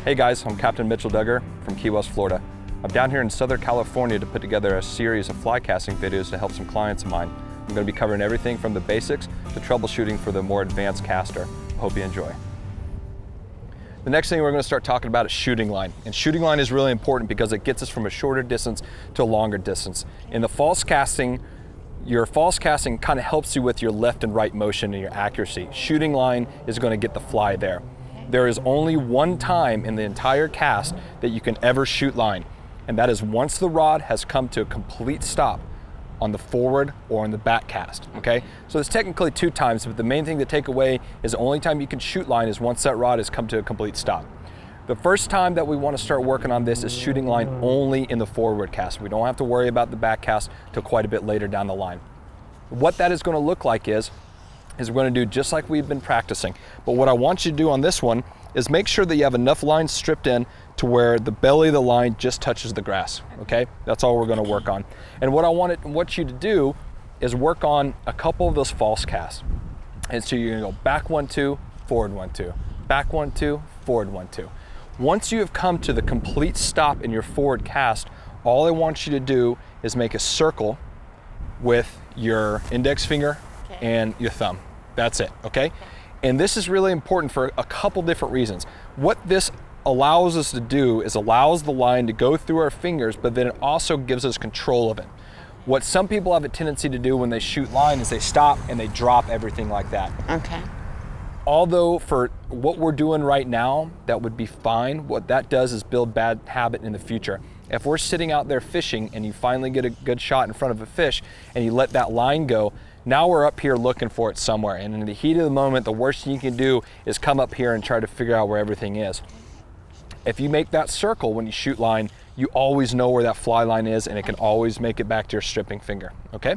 Hey guys, I'm Captain Mitchell Duggar from Key West, Florida. I'm down here in Southern California to put together a series of fly casting videos to help some clients of mine. I'm going to be covering everything from the basics to troubleshooting for the more advanced caster. Hope you enjoy. The next thing we're going to start talking about is shooting line. And shooting line is really important because it gets us from a shorter distance to a longer distance. In the false casting, your false casting kind of helps you with your left and right motion and your accuracy. Shooting line is going to get the fly there. There is only one time in the entire cast that you can ever shoot line, and that is once the rod has come to a complete stop on the forward or on the back cast, okay? So there's technically two times, but the main thing to take away is the only time you can shoot line is once that rod has come to a complete stop. The first time that we want to start working on this is shooting line only in the forward cast. We don't have to worry about the back cast till quite a bit later down the line. What that is going to look like is we're going to do just like we've been practicing. But what I want you to do on this one is make sure that you have enough lines stripped in to where the belly of the line just touches the grass, okay? That's all we're going to work on. And what I want you to do is work on a couple of those false casts. And so you're going to go back 1, 2, forward 1, 2, back 1, 2, forward 1, 2. Once you have come to the complete stop in your forward cast, all I want you to do is make a circle with your index finger and your thumb. That's it, okay? And this is really important for a couple different reasons. What this allows us to do is allows the line to go through our fingers, but then it also gives us control of it. What some people have a tendency to do when they shoot line is they stop and they drop everything like that. Okay. Although for what we're doing right now, that would be fine. What that does is build bad habit in the future. If we're sitting out there fishing and you finally get a good shot in front of a fish and you let that line go, now we're up here looking for it somewhere. And in the heat of the moment, the worst thing you can do is come up here and try to figure out where everything is. If you make that circle when you shoot line, you always know where that fly line is and it can always make it back to your stripping finger, okay?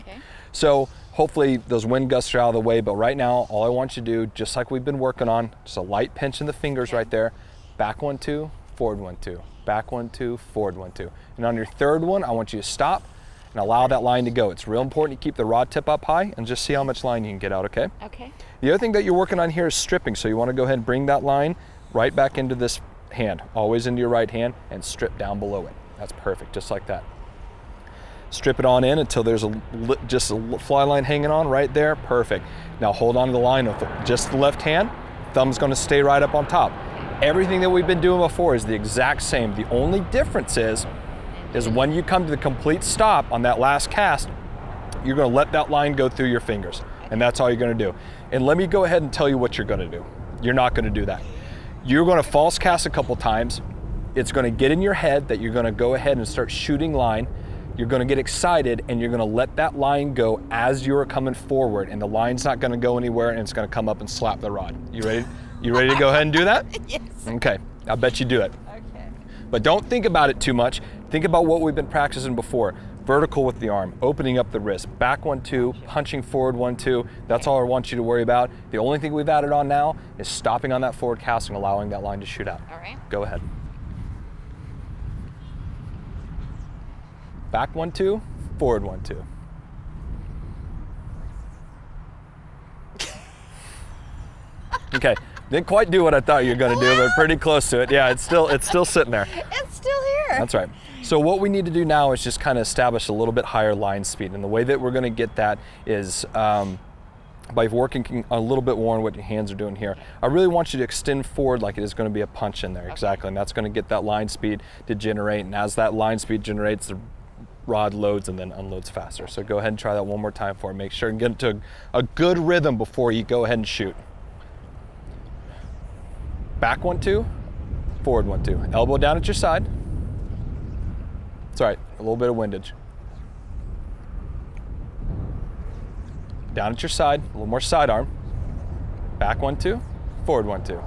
So hopefully those wind gusts are out of the way, but right now, all I want you to do, just like we've been working on, just a light pinch in the fingers right there, back 1, 2, forward 1, 2, back 1, 2, forward 1, 2. And on your third one, I want you to stop and allow that line to go. It's real important to keep the rod tip up high and just see how much line you can get out, okay? Okay. The other thing that you're working on here is stripping, so you want to go ahead and bring that line right back into this hand, always into your right hand, and strip down below it. That's perfect, just like that. Strip it on in until there's just a fly line hanging on right there, perfect. Now hold on to the line with just the left hand, thumb's going to stay right up on top. Everything that we've been doing before is the exact same. The only difference is when you come to the complete stop on that last cast, you're going to let that line go through your fingers, and that's all you're going to do. And let me go ahead and tell you what you're going to do. You're not going to do that. You're going to false cast a couple times. It's going to get in your head that you're going to go ahead and start shooting line. You're going to get excited and you're going to let that line go as you're coming forward, and the line's not going to go anywhere and it's going to come up and slap the rod. You ready? You ready to go ahead and do that? Yes. Okay, I bet you do it. Okay. But don't think about it too much. Think about what we've been practicing before. Vertical with the arm, opening up the wrist, back 1, 2, punching forward 1, 2. That's all I want you to worry about. The only thing we've added on now is stopping on that forward cast and allowing that line to shoot out. All right. Go ahead. Back 1, 2, forward 1, 2. Okay, didn't quite do what I thought you were going to do, but pretty close to it. Yeah, it's still sitting there. It's still here. That's right. So what we need to do now is just kind of establish a little bit higher line speed, and the way that we're going to get that is by working a little bit more on what your hands are doing here. I really want you to extend forward like it is going to be a punch in there, okay. Exactly, and that's going to get that line speed to generate, and as that line speed generates, the rod loads and then unloads faster. So go ahead and try that one more time for it. Make sure and get into a good rhythm before you go ahead and shoot. Back 1, 2, forward 1, 2. Elbow down at your side. It's all right, a little bit of windage. Down at your side, a little more sidearm. Back 1, 2, forward 1, 2. All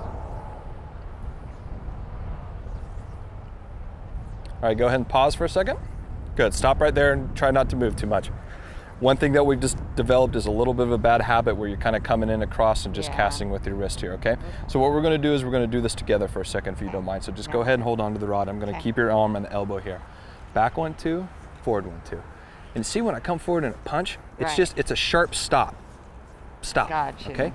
right, go ahead and pause for a second. Good, stop right there and try not to move too much. One thing that we've just developed is a little bit of a bad habit where you're kind of coming in across and just casting with your wrist here, okay? So what we're gonna do is we're gonna do this together for a second if you don't mind. So just go ahead and hold on to the rod. I'm gonna keep your arm and the elbow here. Back 1, 2, forward 1, 2. And see when I come forward and punch, it's just, it's a sharp stop. Stop, Gotcha. Okay?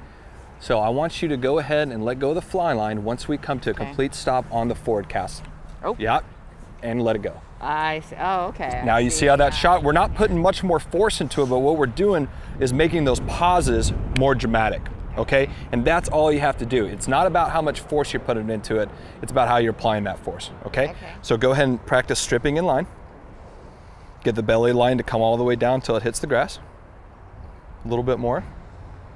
So I want you to go ahead and let go of the fly line once we come to a complete stop on the forward cast. Oh. Yeah, and let it go. I see. Oh, okay. Now you see how that shot, we're not putting much more force into it, but what we're doing is making those pauses more dramatic, okay? And that's all you have to do. It's not about how much force you're putting into it, it's about how you're applying that force, okay? So go ahead and practice stripping in line. Get the belly line to come all the way down until it hits the grass. A little bit more.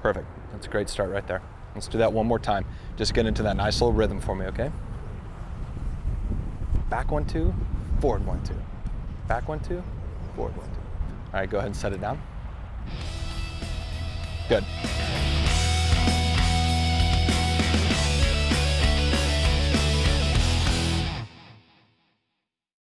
Perfect. That's a great start right there. Let's do that one more time. Just get into that nice little rhythm for me, okay? Back 1, 2, forward 1, 2. Back 1, 2, forward 1, 2. All right, go ahead and set it down. Good.